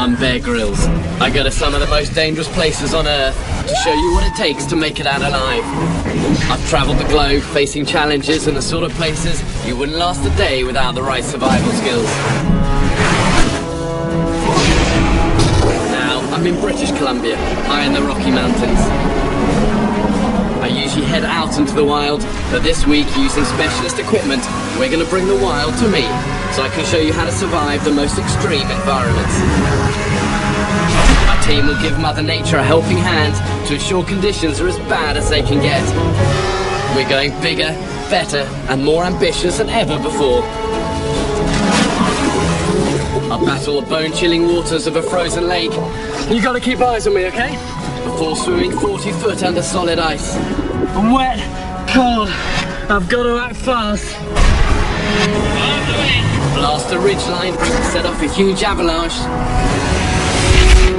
I'm Bear Grylls. I go to some of the most dangerous places on Earth to show you what it takes to make it out alive. I've travelled the globe facing challenges in the sort of places you wouldn't last a day without the right survival skills. Now, I'm in British Columbia, high in the Rocky Mountains. I usually head out into the wild, but this week, using specialist equipment, we're going to bring the wild to me, so I can show you how to survive the most extreme environments. My team will give Mother Nature a helping hand to ensure conditions are as bad as they can get. We're going bigger, better, and more ambitious than ever before. I'll battle the bone-chilling waters of a frozen lake. You gotta keep eyes on me, okay? Before swimming 40 foot under solid ice. I'm wet, cold, I've got to act fast. Blast a ridgeline, set off a huge avalanche,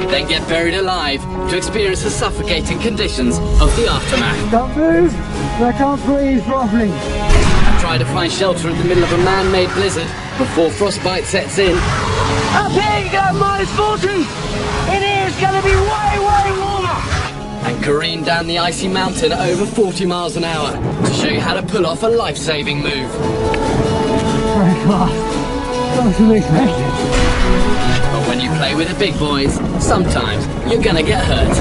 then get buried alive to experience the suffocating conditions of the aftermath. Don't move, I can't breathe properly. I try to find shelter in the middle of a man-made blizzard before frostbite sets in. Up here you go, minus 40! In here it's gonna be way warmer! And careen down the icy mountain at over 40 miles an hour to show you how to pull off a life-saving move. Very class. Wasn't expected. But when you play with the big boys, sometimes you're gonna get hurt.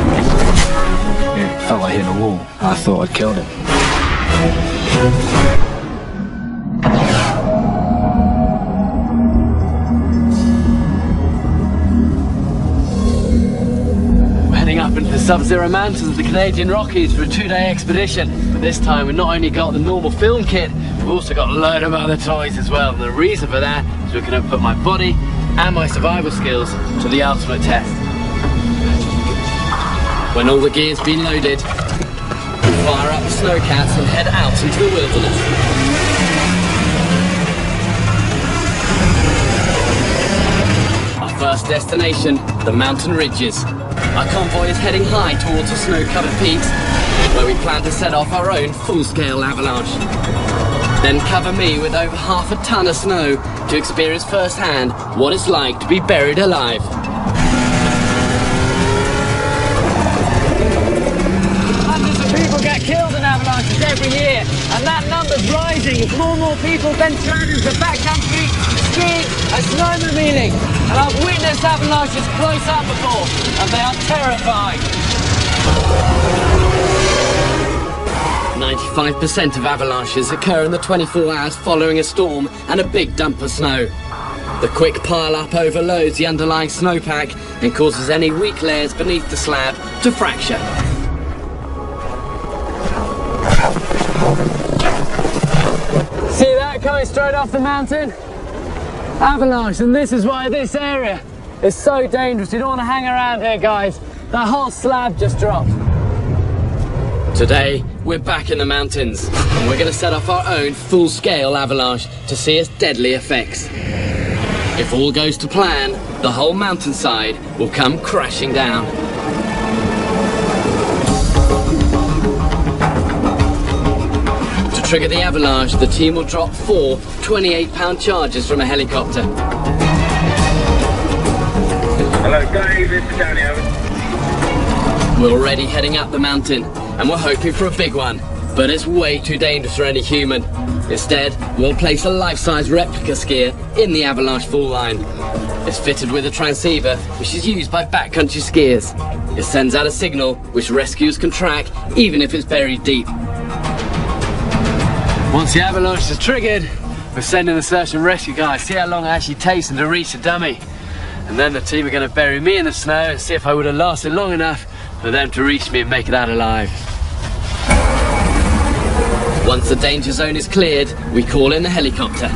It felt like hitting a wall. I thought I'd killed him. Up into the sub-zero mountains of the Canadian Rockies for a 2-day expedition. But this time we've not only got the normal film kit, we've also got a load of other toys as well. And the reason for that is we're going to put my body and my survival skills to the ultimate test. When all the gear's been loaded, we fire up the snowcats and head out into the wilderness. Our first destination, the mountain ridges. Our convoy is heading high towards the snow-covered peaks, where we plan to set off our own full-scale avalanche. Then cover me with over half a ton of snow to experience firsthand what it's like to be buried alive. Hundreds of people get killed in avalanches every year, and that number's rising as more and more people venture out into backcountry, skiing and snowmobiling. And I've witnessed avalanches close up before, and they are terrifying. 95% of avalanches occur in the 24 hours following a storm and a big dump of snow. The quick pile-up overloads the underlying snowpack and causes any weak layers beneath the slab to fracture. See that coming straight off the mountain? Avalanche, and this is why this area is so dangerous. You don't want to hang around here, guys. That whole slab just dropped. Today, we're back in the mountains, and we're going to set off our own full-scale avalanche to see its deadly effects. If all goes to plan, the whole mountainside will come crashing down. To trigger the avalanche, the team will drop 4 28-pound charges from a helicopter. Hello, Dave, this is Danny, over. We're already heading up the mountain, and we're hoping for a big one, but it's way too dangerous for any human. Instead, we'll place a life-size replica skier in the avalanche fall line. It's fitted with a transceiver, which is used by backcountry skiers. It sends out a signal which rescuers can track, even if it's buried deep. Once the avalanche is triggered, we're sending the search and rescue guys. See how long it actually takes them to reach the dummy. And then the team are going to bury me in the snow and see if I would have lasted long enough for them to reach me and make it out alive. Once the danger zone is cleared, we call in the helicopter.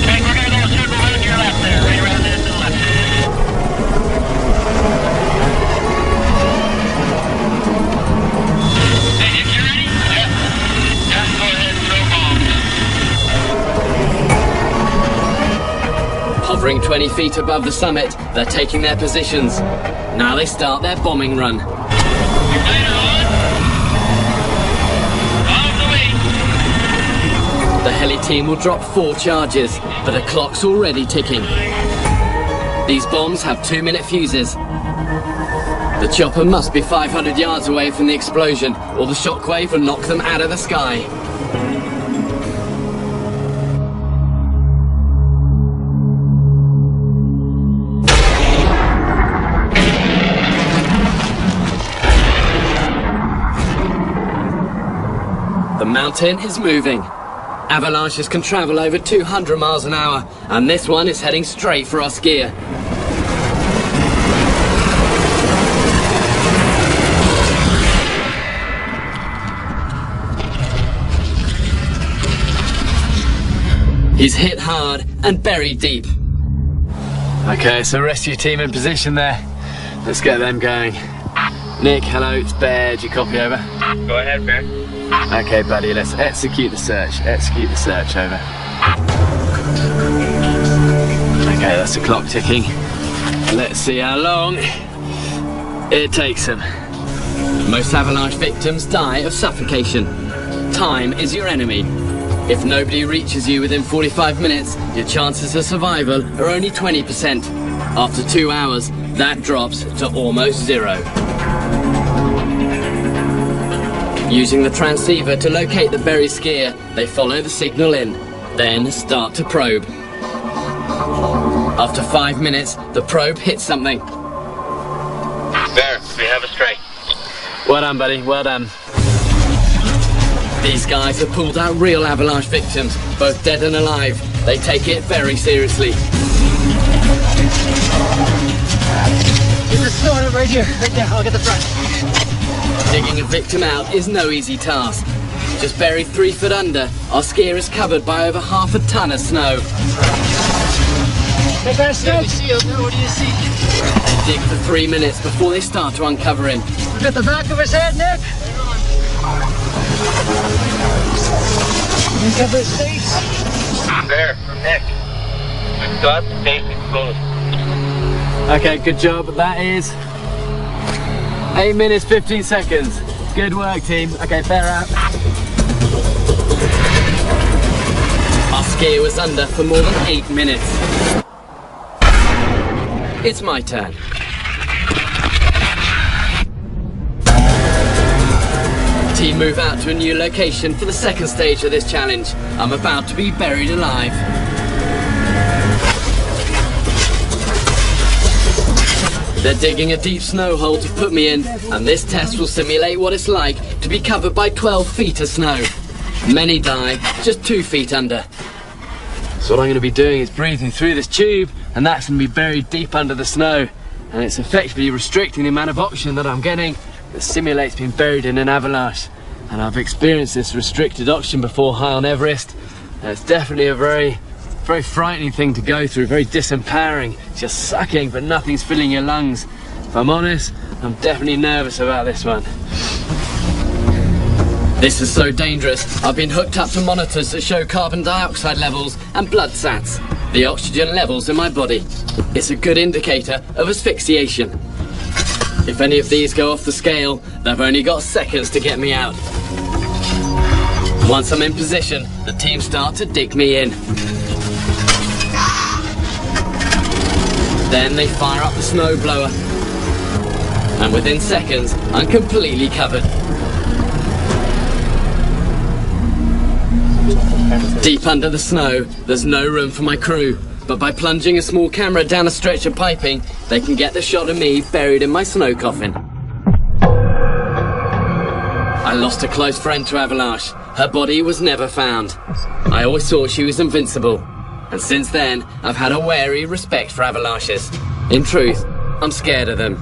Hey, we're gonna go circle around your left there, right around there to the left. Hey, if you're ready? Yep. Just go ahead and throw bombs. Hovering 20 feet above the summit, they're taking their positions. Now they start their bombing run. Igniter on. Off the way. The heli team will drop 4 charges, but the clock's already ticking. These bombs have 2-minute fuses. The chopper must be 500 yards away from the explosion, or the shockwave will knock them out of the sky. The mountain is moving. Avalanches can travel over 200 miles an hour, and this one is heading straight for our skier. He's hit hard and buried deep. Okay, so rescue team in position there. Let's get them going. Nick, hello, it's Bear. Do you copy over? Go ahead, Bear. Okay, buddy, let's execute the search. Execute the search, over. Okay, that's the clock ticking. Let's see how long it takes them. Most avalanche victims die of suffocation. Time is your enemy. If nobody reaches you within 45 minutes, your chances of survival are only 20%. After 2 hours, that drops to almost 0. Using the transceiver to locate the buried skier, they follow the signal in, then start to probe. After 5 minutes, the probe hits something. Bear, we have a strike. Well done, buddy, well done. These guys have pulled out real avalanche victims, both dead and alive. They take it very seriously. There's a snow right here. Right there, I'll get the front. Digging a victim out is no easy task. Just buried 3 foot under, our skier is covered by over half a ton of snow. Take our snow. What do you see? They dig for 3 minutes before they start to uncover him. Look at the back of his head, Nick. Uncover his face. Bear, from Nick. We've got the face exposed. Okay, good job. That is 8 minutes, 15 seconds. Good work, team. Okay, Bear out. Our skier was under for more than 8 minutes. It's my turn. Team move out to a new location for the second stage of this challenge. I'm about to be buried alive. They're digging a deep snow hole to put me in, and this test will simulate what it's like to be covered by 12 feet of snow. Many die just 2 feet under. So what I'm going to be doing is breathing through this tube, and that's going to be buried deep under the snow. And it's effectively restricting the amount of oxygen that I'm getting that simulates being buried in an avalanche. And I've experienced this restricted oxygen before high on Everest, and it's definitely a very frightening thing to go through, very disempowering. It's just sucking, but nothing's filling your lungs. If I'm honest, I'm definitely nervous about this one. This is so dangerous, I've been hooked up to monitors that show carbon dioxide levels and blood sats, the oxygen levels in my body. It's a good indicator of asphyxiation. If any of these go off the scale, they've only got seconds to get me out. Once I'm in position, the team start to dig me in. Then they fire up the snowblower. And within seconds, I'm completely covered. Deep under the snow, there's no room for my crew, but by plunging a small camera down a stretch of piping, they can get the shot of me buried in my snow coffin. I lost a close friend to avalanche. Her body was never found. I always thought she was invincible, and since then, I've had a wary respect for avalanches. In truth, I'm scared of them.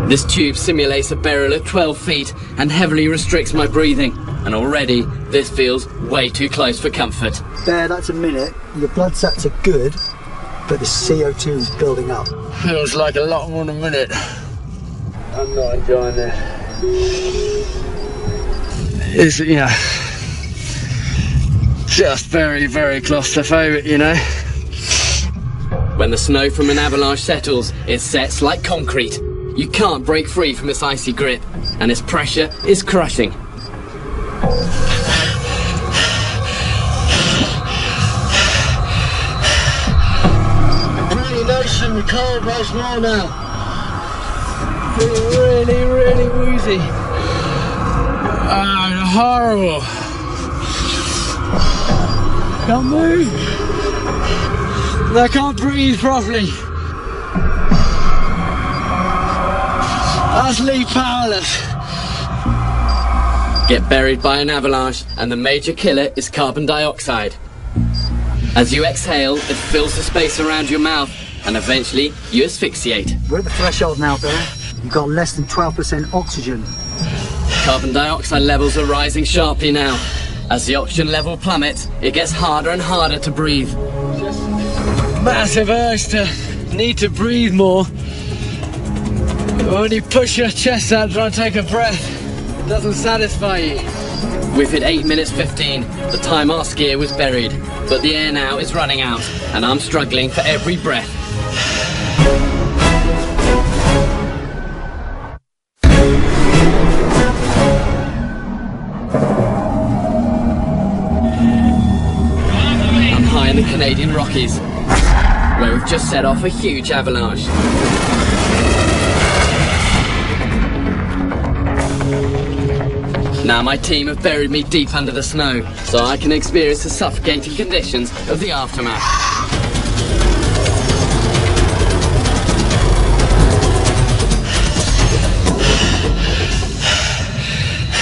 This tube simulates a burial at 12 feet and heavily restricts my breathing. And already, this feels way too close for comfort. Bear, that's a minute. Your blood sats are good, but the CO2 is building up. Feels like a lot more than a minute. I'm not enjoying this. It's, you know, just very claustrophobic, you know. When the snow from an avalanche settles, it sets like concrete. You can't break free from its icy grip, and its pressure is crushing. in the cold once more now. Feeling really, really woozy. Horrible. Can't move. I can't breathe properly. Utterly powerless. Get buried by an avalanche, and the major killer is carbon dioxide. As you exhale, it fills the space around your mouth, and eventually you asphyxiate. We're at the threshold now, Bear. You've got less than 12% oxygen. Carbon dioxide levels are rising sharply now. As the oxygen level plummets, it gets harder and harder to breathe. Massive urge to need to breathe more. When you push your chest out trying to take a breath, it doesn't satisfy you. We've hit 8 minutes 15, the time our skier was buried. But the air now is running out, and I'm struggling for every breath. I'm high in the Canadian Rockies, where we've just set off a huge avalanche. Now my team have buried me deep under the snow, so I can experience the suffocating conditions of the aftermath.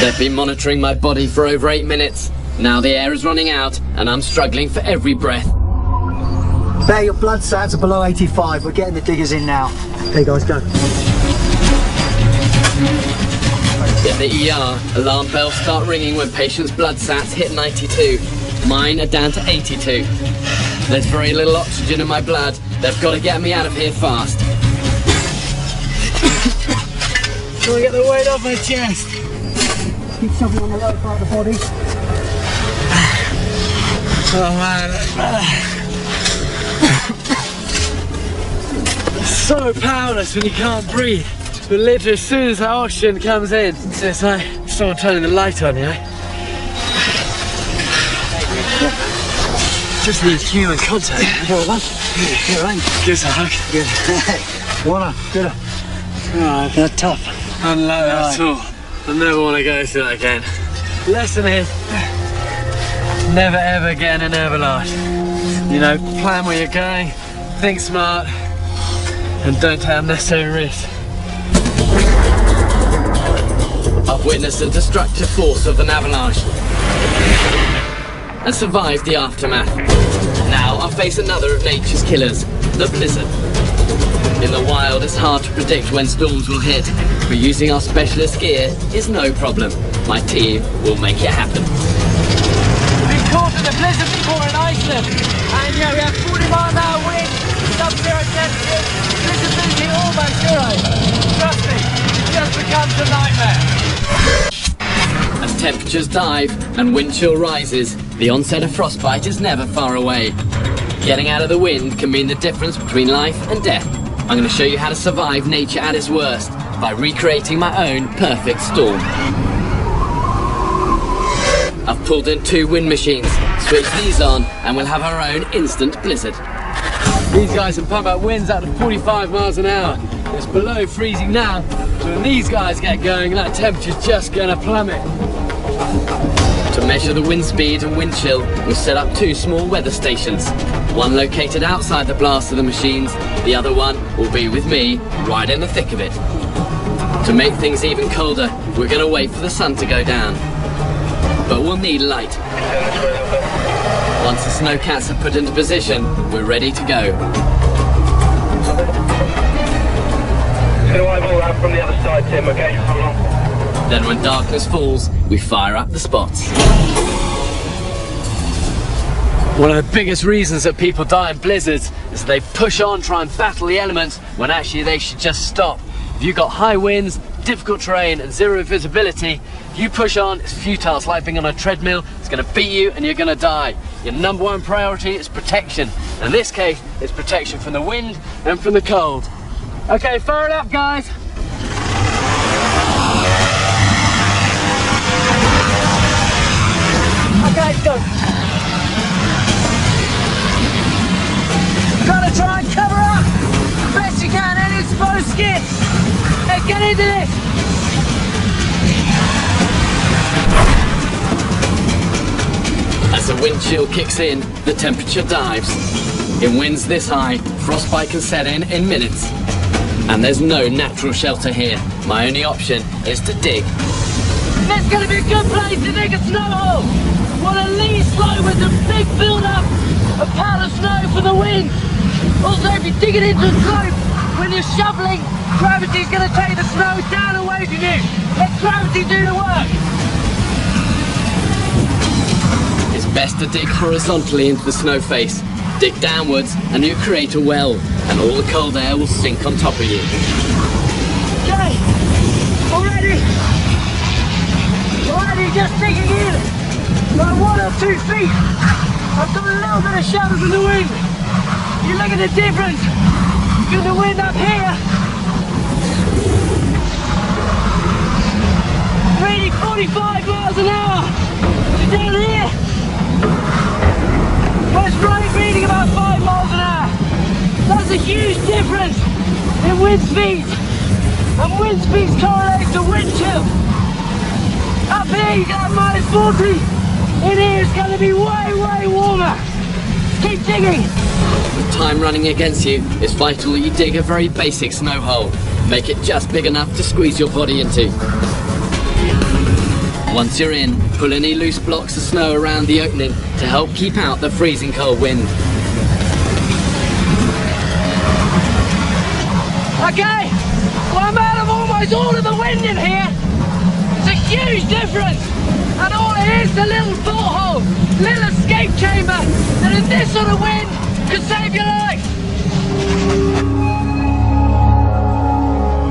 They've been monitoring my body for over 8 minutes. Now the air is running out, and I'm struggling for every breath. Bear, your blood sats are below 85. We're getting the diggers in now. Okay, guys, go. At the ER, alarm bells start ringing when patients' blood sats hit 92. Mine are down to 82. There's very little oxygen in my blood. They've got to get me out of here fast. Trying to get the weight off my chest. Keep shoving on the lower part of the body. Oh man. So powerless when you can't breathe. But literally as soon as that oxygen comes in, it's like someone turning the light on, you know? Just needs human contact. You're right. You're right. Gives a hug. Good. Wanna? Good. Alright. They're tough. I don't know that at all. I never want to go through that again. Lesson is, never ever get in an avalanche. You know, plan where you're going, think smart, and don't take unnecessary risks. I've witnessed the destructive force of an avalanche and survived the aftermath. Now I face another of nature's killers, the blizzard. In the wild, it's hard to predict when storms will hit, but using our specialist gear is no problem. My team will make it happen. We've been caught in a blizzard before in Iceland, and yeah, we have 40-mile-an-hour wind, sub-zero temperatures, visibility almost zero. Trust me, it just becomes a nightmare. As temperatures dive and wind chill rises, the onset of frostbite is never far away. Getting out of the wind can mean the difference between life and death. I'm going to show you how to survive nature at its worst by recreating my own perfect storm. I've pulled in 2 wind machines, switched these on, and we'll have our own instant blizzard. These guys can pump out winds out to 45 miles an hour. It's below freezing now, so when these guys get going, that temperature's just going to plummet. To measure the wind speed and wind chill, we've set up 2 small weather stations. One located outside the blast of the machines, the other one will be with me, right in the thick of it. To make things even colder, we're going to wait for the sun to go down. But we'll need light. Once the snowcats are put into position, we're ready to go. Arrival out from the other side, Tim, okay? Hold on. Then when darkness falls, we fire up the spots. One of the biggest reasons that people die in blizzards is they push on, try and battle the elements, when actually they should just stop. If you've got high winds, difficult terrain and zero visibility, if you push on, it's futile. It's like being on a treadmill. It's going to beat you and you're going to die. Your number one priority is protection. In this case, it's protection from the wind and from the cold. Okay, fire it up, guys. Okay, go. Gotta try and cover up. in. Let's get into this. As the wind chill kicks in, the temperature dives. In winds this high, frostbite can set in minutes. And there's no natural shelter here. My only option is to dig. This is going to be a good place to dig a snow hole. Want a lean slope with a big build-up of pile of snow for the wind. Also, if you dig it into a slope, when you're shoveling, gravity's going to take the snow down away from you. Let gravity do the work. It's best to dig horizontally into the snow face. Dig downwards and you create a well, and all the cold air will sink on top of you. Okay, already just digging in, about 1 or 2 feet. I've got a little bit of shadow from the wind. You look at the difference between the wind up here, reading 45 miles an hour, to down here, where it's reading about 5 miles an hour. That's a huge difference in wind speeds, and wind speeds correlate to wind chill. Up here you got minus 40, in here it's going to be way warmer. Keep digging. With time running against you, it's vital that you dig a very basic snow hole. Make it just big enough to squeeze your body into. Once you're in, pull any loose blocks of snow around the opening to help keep out the freezing cold wind. Okay, well I'm out of almost all of the wind in here. It's a huge difference. And all it is a little porthole, little escape chamber that in this sort of wind could save your life.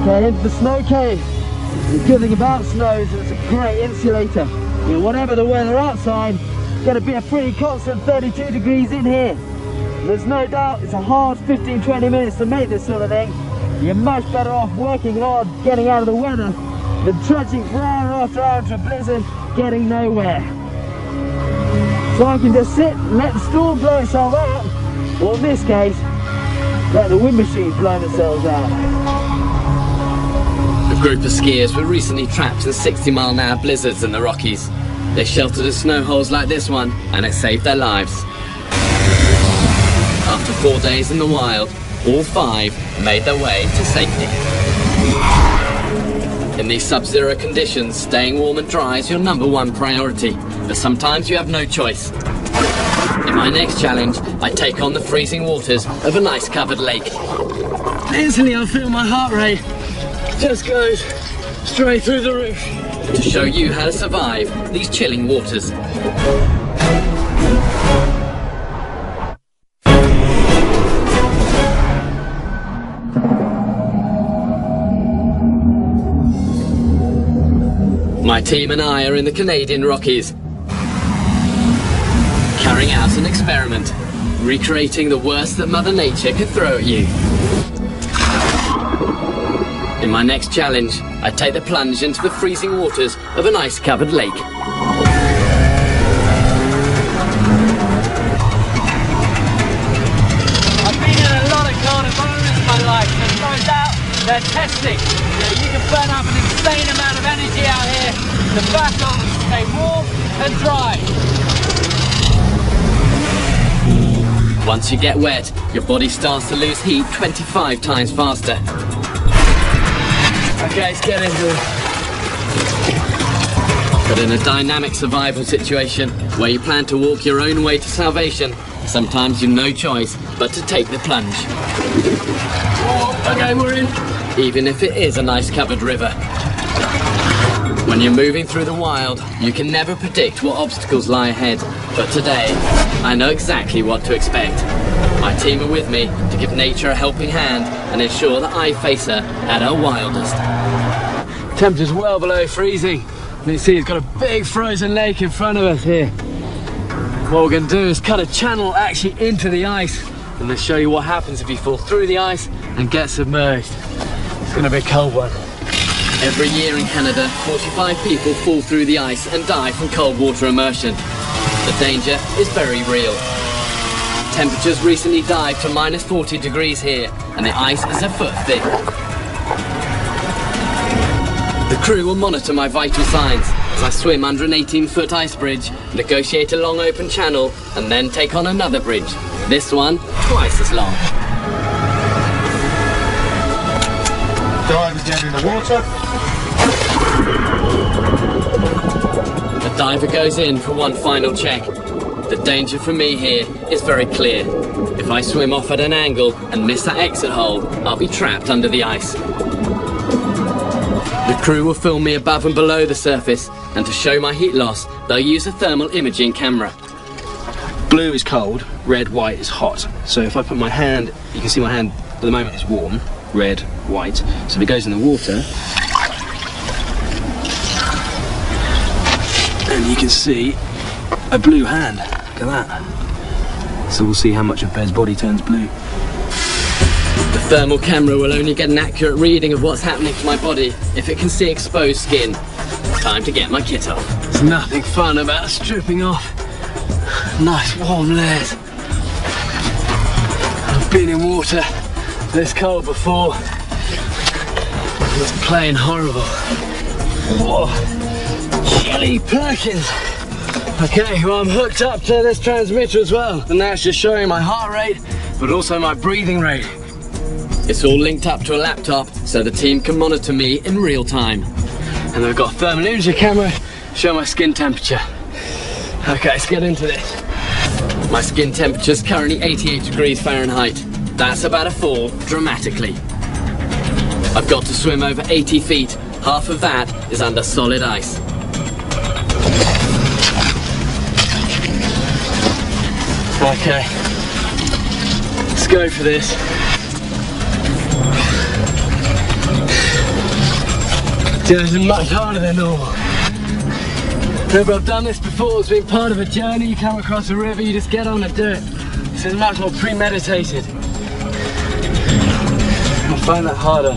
Okay, into the snow cave. The good thing about snow is it's a great insulator. You know, whatever the weather outside, it's going to be a pretty constant 32 degrees in here. There's no doubt it's a hard 15-20 minutes to make this sort of thing. You're much better off working hard, getting out of the weather, than trudging for hour after hour into a blizzard, getting nowhere. So I can just sit and let the storm blow itself out, or in this case, let the wind machines blow themselves out. A group of skiers were recently trapped in 60-mile-an-hour blizzards in the Rockies. They sheltered in snow holes like this one, and it saved their lives. After 4 days in the wild, all 5 made their way to safety. In these sub-zero conditions, staying warm and dry is your #1 priority, but sometimes you have no choice. In my next challenge, I take on the freezing waters of an ice-covered lake. Instantly I feel my heart rate just goes straight through the roof. To show you how to survive these chilling waters. My team and I are in the Canadian Rockies, carrying out an experiment, recreating the worst that Mother Nature could throw at you. In my next challenge, I take the plunge into the freezing waters of an ice-covered lake. I've been in a lot of cold environments in my life, and no doubt they're testing. You can burn up an insane amount of energy out here to battle, stay warm and dry. Once you get wet, your body starts to lose heat 25 times faster. Okay, let's get into it. But in a dynamic survival situation where you plan to walk your own way to salvation, sometimes you've no choice but to take the plunge. Okay, we're in. Even if it is an ice-covered river. When you're moving through the wild, you can never predict what obstacles lie ahead. But today, I know exactly what to expect. My team are with me to give nature a helping hand and ensure that I face her at her wildest. Temperature's well below freezing. You can see it's got a big frozen lake in front of us here. What we're going to do is cut a channel actually into the ice and then show you what happens if you fall through the ice and get submerged. It's going to be a cold one. Every year in Canada, 45 people fall through the ice and die from cold water immersion. The danger is very real. Temperatures recently dived to -40 degrees here, and the ice is a foot thick. The crew will monitor my vital signs as I swim under an 18-foot ice bridge, negotiate a long open channel, and then take on another bridge. This one, twice as long. Divers down in the water. The diver goes in for one final check. The danger for me here is very clear. If I swim off at an angle and miss that exit hole, I'll be trapped under the ice. The crew will film me above and below the surface, and to show my heat loss, they'll use a thermal imaging camera. Blue is cold, red, white is hot. So if I put my hand, you can see my hand at the moment is warm, red, white. So if it goes in the water, and you can see a blue hand. Look at that. So we'll see how much of Ben's body turns blue. The thermal camera will only get an accurate reading of what's happening to my body if it can see exposed skin. Time to get my kit off. There's nothing fun about stripping off nice warm layers. I've been in water this cold before. It's plain horrible. Whoa, chilly Perkins. Okay, well I'm hooked up to this transmitter as well, and that's just showing my heart rate, but also my breathing rate. It's all linked up to a laptop so the team can monitor me in real time. And I've got a thermal imaging camera show my skin temperature. Okay, let's get into this. My skin temperature is currently 88 degrees Fahrenheit. That's about to fall dramatically. I've got to swim over 80 feet. Half of that is under solid ice. Okay, let's go for this. This is much harder than normal. Remember, I've done this before, it's been part of a journey. You come across a river, you just get on and do it. This is much more premeditated. I find that harder.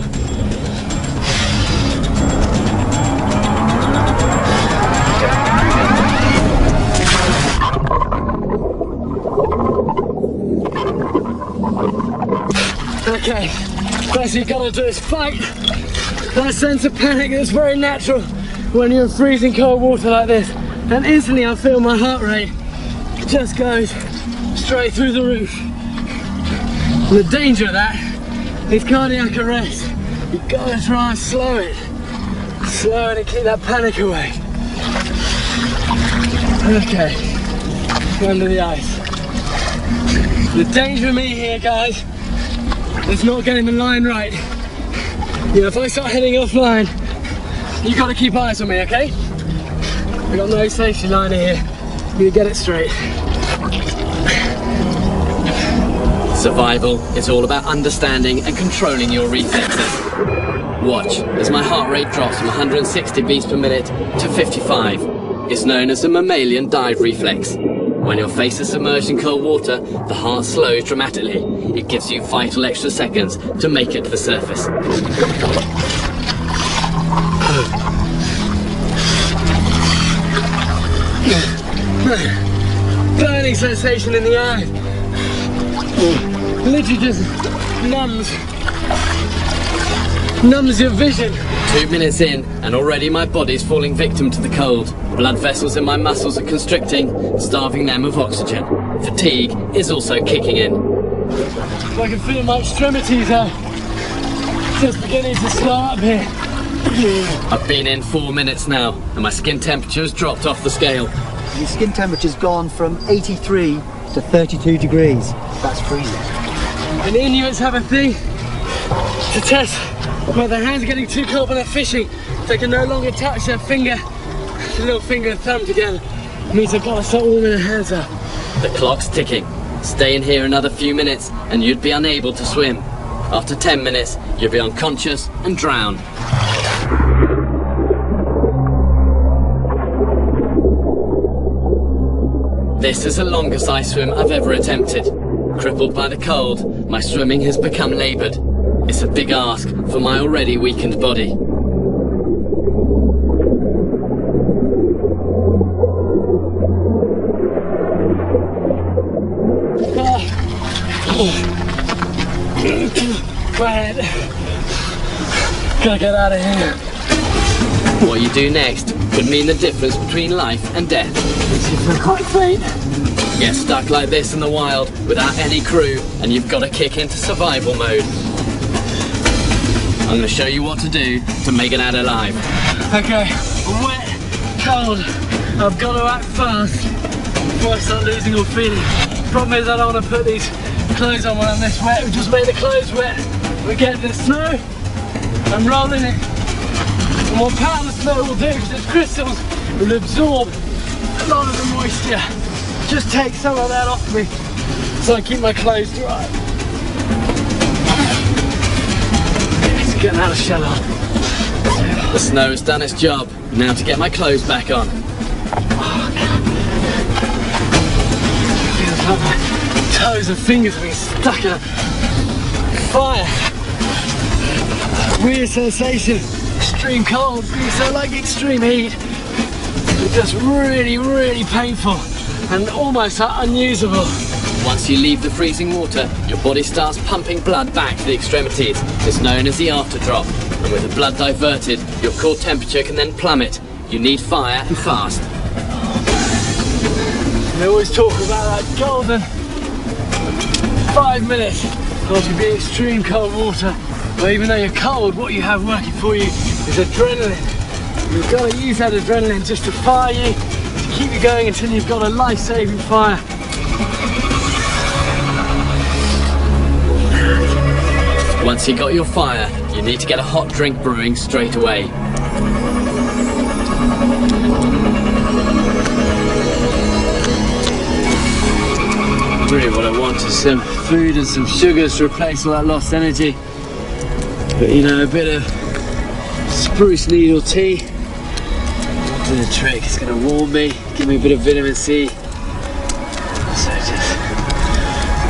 Okay, first you've got to do is fight that sense of panic that's very natural when you're in freezing cold water like this. And instantly I feel my heart rate just goes straight through the roof. And the danger of that is cardiac arrest. You've got to try and slow it and keep that panic away. Okay, under the ice. The danger of me here, guys, is not getting the line right. You know, if I start heading offline, you got to keep eyes on me, okay? I got no safety line here. You get it straight. Survival is all about understanding and controlling your reflexes. Watch as my heart rate drops from 160 beats per minute to 55. It's known as the mammalian dive reflex. When your face is submerged in cold water, the heart slows dramatically. It gives you vital extra seconds to make it to the surface. Burning sensation in the eye. Literally just numbs your vision. 2 minutes in, and already my body's falling victim to the cold. Blood vessels in my muscles are constricting, starving them of oxygen. Fatigue is also kicking in. I can feel my extremities are just beginning to slow up here. I've been in 4 minutes now, and my skin temperature has dropped off the scale. Your skin temperature's gone from 83 to 32 degrees. That's freezing. And Inuits have a thing to test where their hands are getting too cold when they're fishing. They can no longer touch their finger, the little finger and thumb together. It means they've got to start warming their hands up. The clock's ticking. Stay in here another few minutes and you'd be unable to swim. After 10 minutes, you'll be unconscious and drown. This is the longest ice swim I've ever attempted. Crippled by the cold, my swimming has become laboured. It's a big ask for my already weakened body. My head. Gotta get out of here. What you do next could mean the difference between life and death. It's quite faint. Get stuck like this in the wild without any crew, and you've got to kick into survival mode. I'm going to show you what to do to make it out alive. Okay, I'm wet, cold. I've got to act fast before I start losing all feeling. Problem is I don't want to put these clothes on when I'm this wet. We just make the clothes wet. We get the snow and roll in it. And what pound the snow will do, because its crystals will absorb a lot of the moisture. Just take some of that off me so I keep my clothes dry. It's getting out of shell on. The snow has done its job. Now to get my clothes back on. Feels like my toes and fingers are being stuck in a fire. Weird sensation. Extreme cold, feels so like extreme heat. It's just really, really painful and almost unusable. Once you leave the freezing water, your body starts pumping blood back to the extremities. It's known as the afterdrop. And with the blood diverted, your core temperature can then plummet. You need fire and fast. They always talk about that golden 5 minutes after being extreme cold water. But even though you're cold, what you have working for you is adrenaline. You've got to use that adrenaline just to fire you, to keep you going until you've got a life-saving fire. Once you got your fire, you need to get a hot drink brewing straight away. Really what I want is some food and some sugars to replace all that lost energy. But you know, a bit of spruce needle tea do the trick. It's going to warm me, give me a bit of vitamin C. So just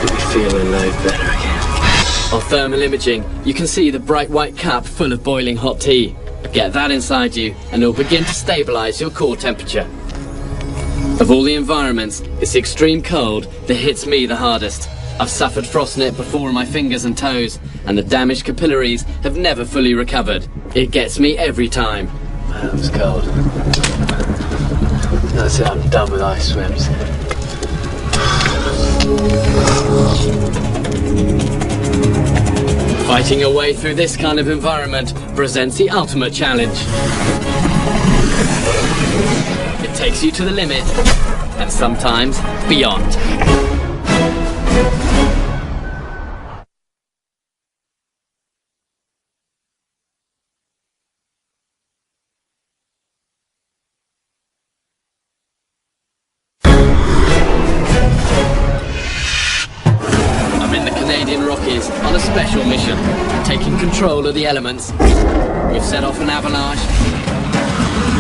make me feel a load better again. On thermal imaging, you can see the bright white cup full of boiling hot tea. Get that inside you and it'll begin to stabilise your core temperature. Of all the environments, it's the extreme cold that hits me the hardest. I've suffered frostnip before on my fingers and toes, and the damaged capillaries have never fully recovered. It gets me every time. That was cold. That's it, I'm done with ice swims. Fighting your way through this kind of environment presents the ultimate challenge. It takes you to the limit, and sometimes beyond. I'm in the Canadian Rockies on a special mission, taking control of the elements. We've set off an avalanche,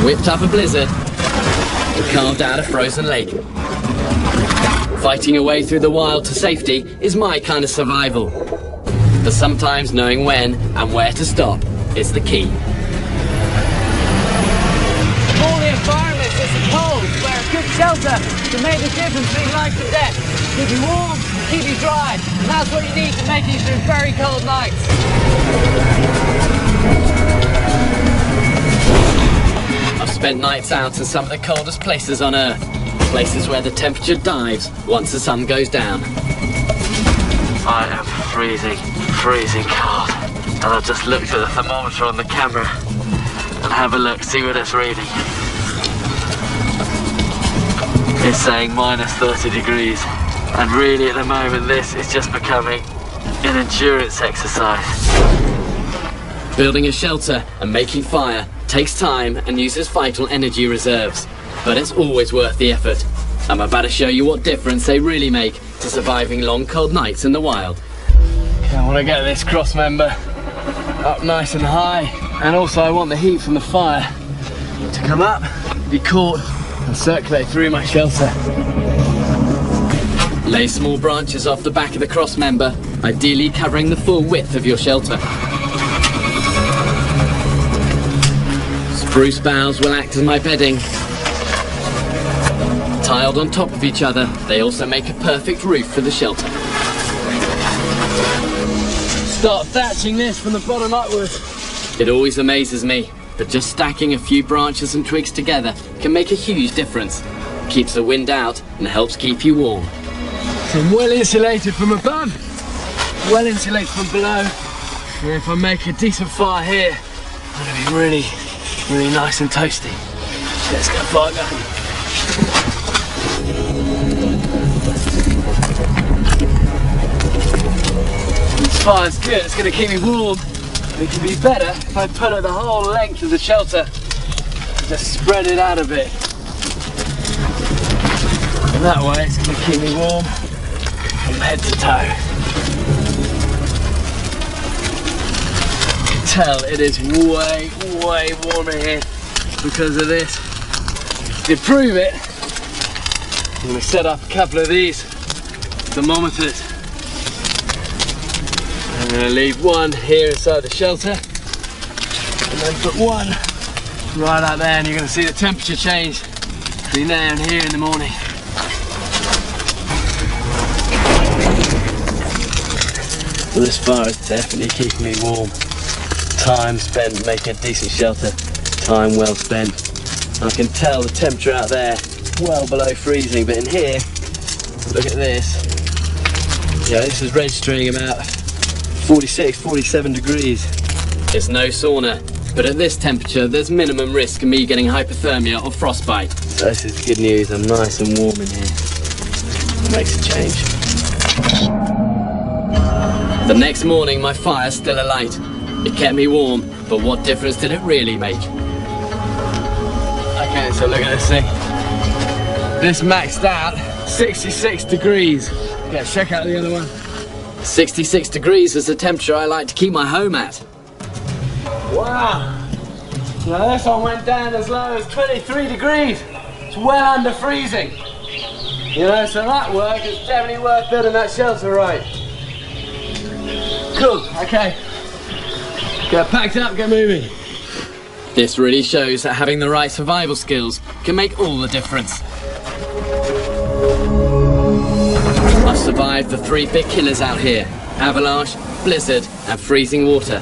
whipped up a blizzard, and carved out a frozen lake. Fighting your way through the wild to safety is my kind of survival. But sometimes knowing when and where to stop is the key. All the environments, it's the cold, where a good shelter can make the difference between life and death. Keep you warm, keep you dry, and that's what you need to make it through very cold nights. I've spent nights out in some of the coldest places on Earth. Places where the temperature dives once the sun goes down. I am freezing, freezing cold. And I've just looked at the thermometer on the camera and have a look, see what it's reading. It's saying minus 30 degrees. And really at the moment this is just becoming an endurance exercise. Building a shelter and making fire takes time and uses vital energy reserves. But it's always worth the effort. I'm about to show you what difference they really make to surviving long cold nights in the wild. Okay, I want to get this cross member up nice and high, and also I want the heat from the fire to come up, be caught and circulate through my shelter. Lay small branches off the back of the cross member, ideally covering the full width of your shelter. Spruce boughs will act as my bedding. Tiled on top of each other, they also make a perfect roof for the shelter. Start thatching this from the bottom upwards. It always amazes me but just stacking a few branches and twigs together can make a huge difference. Keeps the wind out and helps keep you warm. So I'm well insulated from above, well insulated from below. And if I make a decent fire here, I'm gonna be really, really nice and toasty. Let's get a fire going. This fire's good, it's gonna keep me warm. It can be better if I put it the whole length of the shelter and just spread it out a bit. And that way it's going to keep me warm from head to toe. You can tell it is way, way warmer here because of this. To prove it, I'm going to set up a couple of these thermometers. I'm going to leave one here inside the shelter and then put one right out there, and you're going to see the temperature change between there and here in the morning. Well, this fire is definitely keeping me warm. Time spent making a decent shelter, time well spent. I can tell the temperature out there well below freezing, but in here, look at this. Yeah, this is registering about 46, 47 degrees. It's no sauna, but at this temperature there's minimum risk of me getting hypothermia or frostbite. So this is good news, I'm nice and warm in here. It makes a change. The next morning my fire's still alight. It kept me warm, but what difference did it really make? Okay, so look at this thing. This maxed out 66 degrees. Yeah, check out the other one. 66 degrees is the temperature I like to keep my home at. Wow. Now this one went down as low as 23 degrees. It's well under freezing. You know, so that work is definitely worth building that shelter right. Cool, okay. Get packed up, get moving. This really shows that having the right survival skills can make all the difference. I've survived the 3 big killers out here: avalanche, blizzard and freezing water.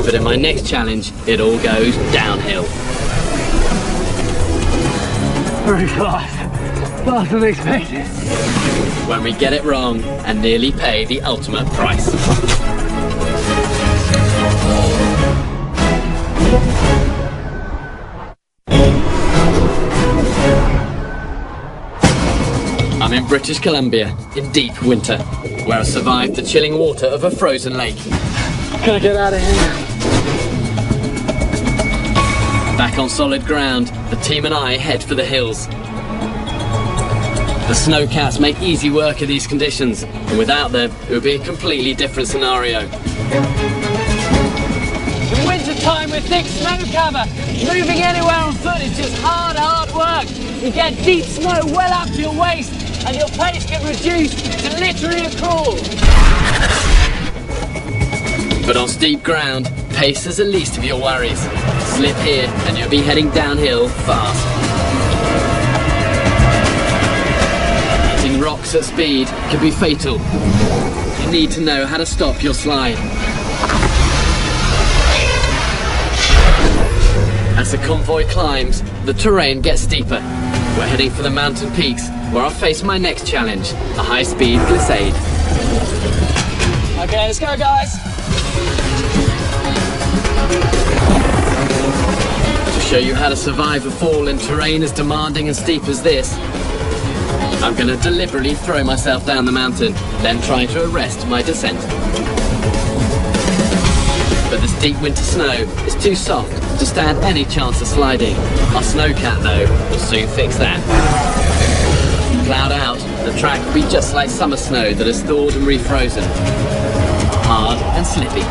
But in my next challenge, it all goes downhill. Very fast. Faster than expected. When we get it wrong and nearly pay the ultimate price. I'm in British Columbia, in deep winter, where I survived the chilling water of a frozen lake. Can I get out of here? Back on solid ground, the team and I head for the hills. The snowcats make easy work of these conditions, and without them, it would be a completely different scenario. In winter time with thick snow cover, moving anywhere on foot is just hard work. You get deep snow well up to your waist, and your pace can reduce to literally a crawl. But on steep ground, pace is the least of your worries. Slip here and you'll be heading downhill fast. Hitting rocks at speed can be fatal. You need to know how to stop your slide. As the convoy climbs, the terrain gets steeper. We're heading for the mountain peaks, where I'll face my next challenge, a high-speed glissade. Okay, let's go, guys. To show you how to survive a fall in terrain as demanding and steep as this, I'm going to deliberately throw myself down the mountain, then try to arrest my descent. But this deep winter snow is too soft to stand any chance of sliding. Our snowcat, though, will soon fix that. Plowed out, the track will be just like summer snow that has thawed and refrozen. Hard and slippy.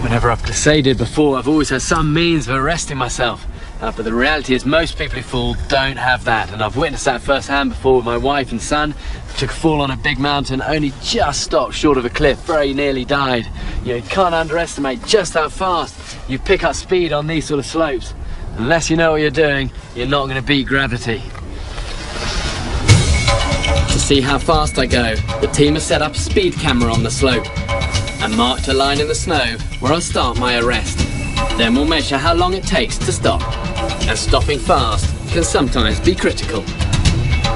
Whenever I've glissaded before, I've always had some means of arresting myself. But the reality is most people who fall don't have that, and I've witnessed that firsthand before with my wife and son. Took a fall on a big mountain, only just stopped short of a cliff, very nearly died. You can't underestimate just how fast you pick up speed on these sort of slopes. Unless you know what you're doing, you're not going to beat gravity. To see how fast I go, the team has set up a speed camera on the slope and marked a line in the snow where I'll start my arrest. Then we'll measure how long it takes to stop. And stopping fast can sometimes be critical.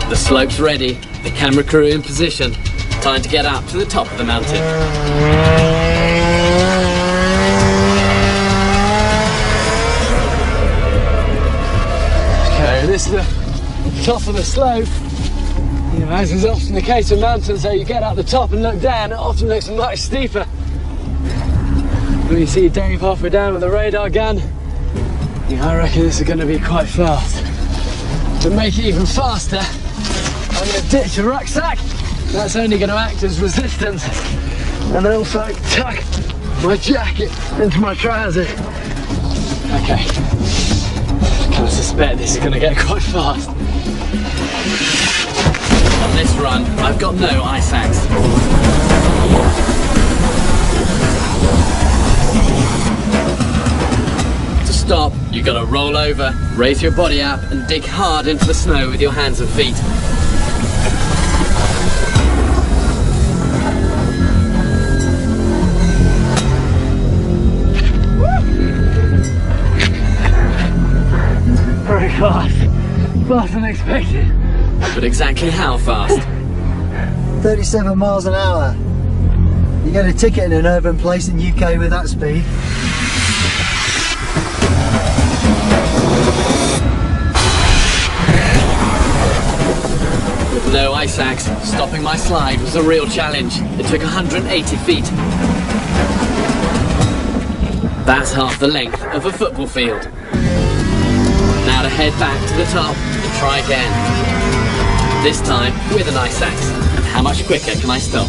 The slope's ready, the camera crew in position. Time to get up to the top of the mountain. Okay, this is the top of the slope. You know, as is often the case with mountains, so you get up the top and look down, it often looks much steeper. When you see Dave halfway down with a radar gun, yeah, I reckon this is going to be quite fast. To make it even faster, I'm going to ditch a rucksack. That's only going to act as resistance. And then also tuck my jacket into my trousers. Okay. I kind of suspect this is going to get quite fast. On this run, I've got no ice axe. To stop, you've got to roll over, raise your body up and dig hard into the snow with your hands and feet. Very fast. Faster than expected. But exactly how fast? 37 miles an hour. You get a ticket in an urban place in UK with that speed. With no ice axe, stopping my slide was a real challenge. It took 180 feet. That's half the length of a football field. Now to head back to the top and try again. This time with an ice axe. How much quicker can I stop?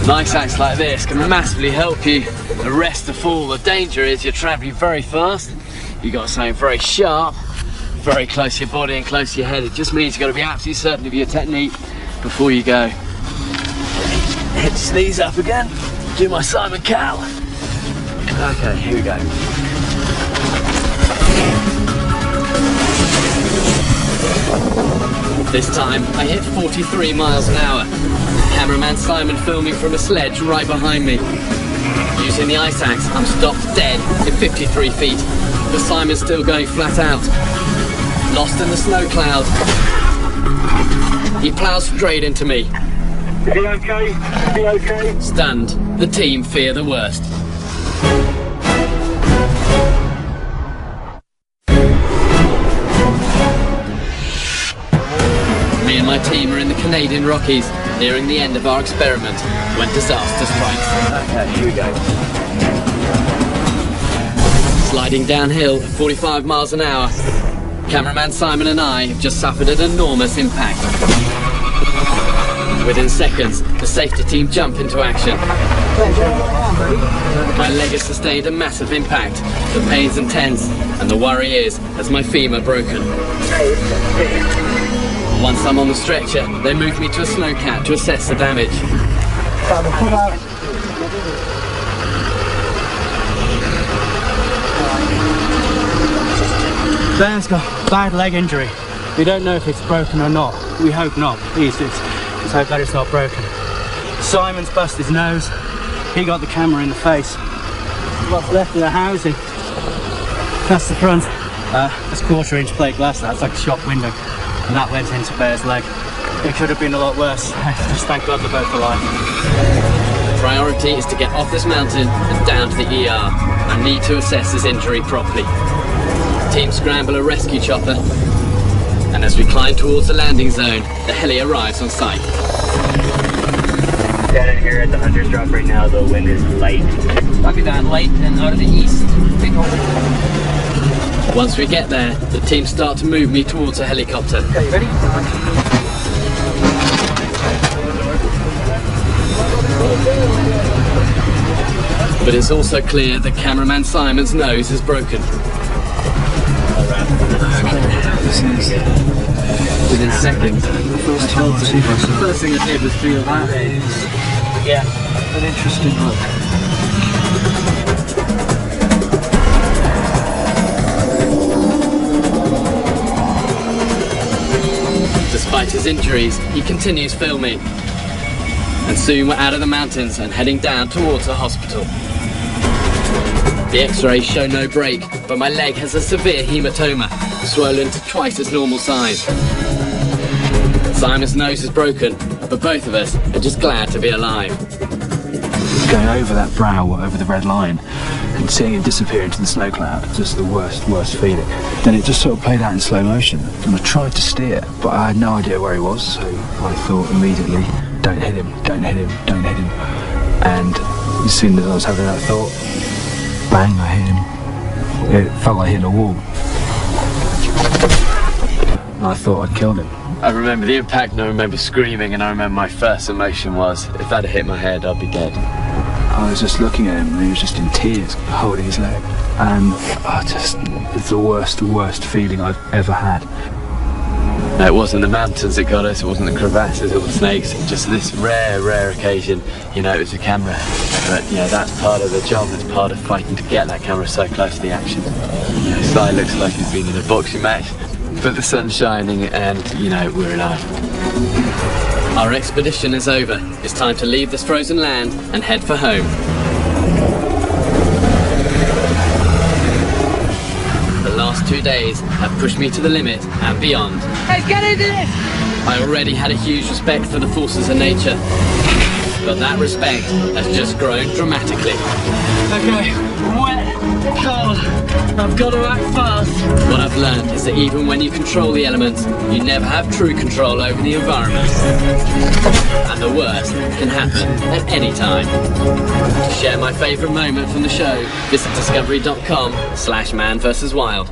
An ice axe like this can massively help you arrest the fall. The danger is you're travelling very fast. You've got something very sharp, very close to your body and close to your head. It just means you've got to be absolutely certain of your technique before you go. Hitch these up again. Do my Simon Cowell. Okay, here we go. This time I hit 43 miles an hour. Cameraman Simon filming from a sledge right behind me. Using the ice axe, I'm stopped dead in 53 feet. But Simon's still going flat out. Lost in the snow cloud. He plows straight into me. Is he okay? Is he okay? Stunned, the team fear the worst. Me and my team are in the Canadian Rockies, nearing the end of our experiment when disaster strikes. Okay, here we go. Sliding downhill at 45 miles an hour, cameraman Simon and I have just suffered an enormous impact. Within seconds, the safety team jump into action. My leg has sustained a massive impact. The pain's intense, and the worry is, has my femur broken? Once I'm on the stretcher, they move me to a snowcat to assess the damage. Ben's got bad leg injury. We don't know if it's broken or not. We hope not. Please, let's hope that it's not broken. Simon's bust his nose. He got the camera in the face. What's left of the housing? That's the front. That's 1/4 inch plate glass. That's like a shop window. And that went into Bear's leg. It could have been a lot worse. Just thank God they're both alive. The priority is to get off this mountain and down to the ER. I need to assess his injury properly. Team scramble a rescue chopper, and as we climb towards the landing zone, the heli arrives on site. Down in here at the Hunter's Drop right now, the wind is light. Copy that, light and out of the east. Big hole. Once we get there, the team start to move me towards a helicopter. Okay, you ready? But it's also clear that cameraman Simon's nose is broken. Within seconds. The first thing I did was feel that. Yeah. An interesting look. his injuries, he continues filming. And soon we're out of the mountains and heading down towards a hospital. The x-rays show no break, but my leg has a severe hematoma, swollen to twice its normal size. Simon's nose is broken, but both of us are just glad to be alive. Going over that brow, over the red line, and seeing it disappear into the snow cloud, just the worst feeling. Then it just sort of played out in slow motion, and I tried to steer, but I had no idea where he was, so I thought immediately, don't hit him, don't hit him, don't hit him. And as soon as I was having that thought, bang, I hit him. It felt like hitting a wall. And I thought I'd killed him. I remember the impact, and I remember screaming, and I remember my first emotion was, if that had hit my head, I'd be dead. I was just looking at him, and he was just in tears, holding his leg. And it's the worst feeling I've ever had. No, it wasn't the mountains that got us, it wasn't the crevasses or the snakes, just this rare occasion, you know, it was a camera. But, you know, that's part of the job, that's part of fighting to get that camera so close to the action. You know, Sly looks like he's been in a boxing match, but the sun's shining and, you know, we're alive. Our expedition is over. It's time to leave this frozen land and head for home. The last 2 days have pushed me to the limit and beyond. Let's get into this! I already had a huge respect for the forces of nature, but that respect has just grown dramatically. Okay, wet, cold, I've got to act fast. What I've learned is that even when you control the elements, you never have true control over the environment. And the worst can happen at any time. To share my favourite moment from the show, visit discovery.com/man vs wild.